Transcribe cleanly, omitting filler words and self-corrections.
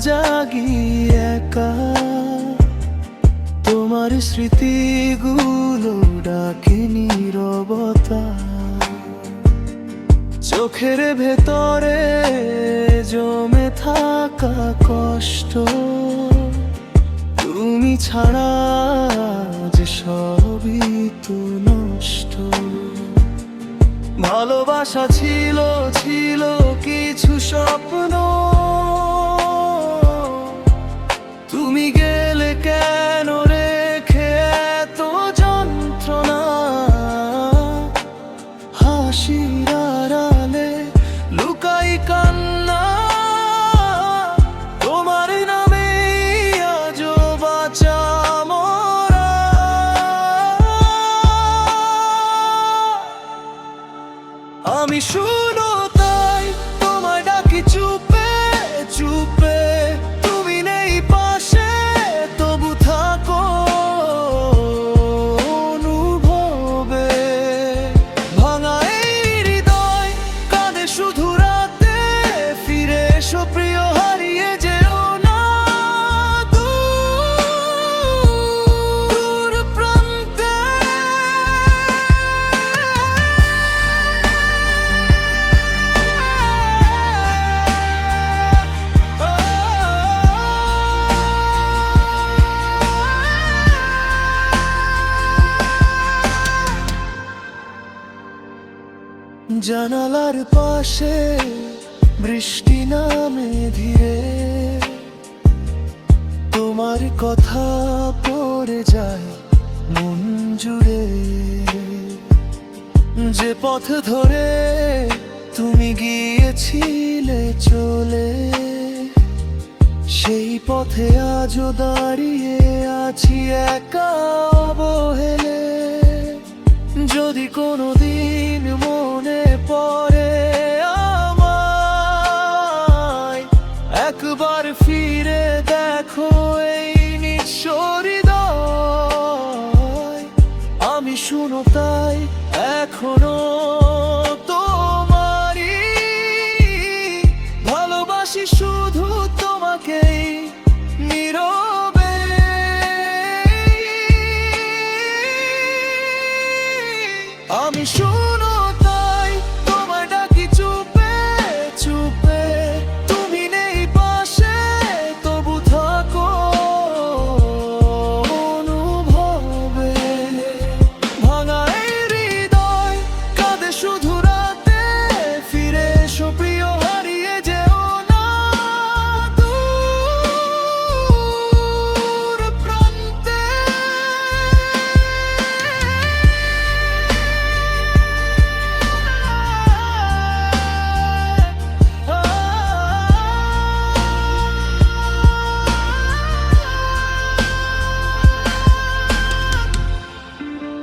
জাগি একা, তোমার স্মৃতিগুলো ডাকে নীরবতা। চোখের ভেতরে জমে থাকা কষ্ট, তুমি ছাড়া যে সবই তো নষ্ট। ভালোবাসা ছিল ছিল কিছু স্বপ্ন, তুমি গেলে কেন রেখে এত যন্ত্রণা। হাসির আড়ালে লুকাই কান্না, তোমার নামে আজও বাঁচা মরা। আমি শুনো তাই তোমায় ডাকি চুপে চুপে, তুমি নেই পাশে তবু থাকো অনুভবে। ভাঙা এই হৃদয় কাঁদে শুধু রাতে, ফিরে এসো প্রিয় হারিয়ে যেও না দূর প্রান্তে। জানালার পাশে বৃষ্টি নামে ধীরে, তোমার কথা পড়ে যায় মন জুড়ে। যে পথ ধরে তুমি গিয়েছিলে চলে, সেই পথে আজও দাঁড়িয়ে আছি একা অবহেলে। যদি কোনোদিন মনে পড়ে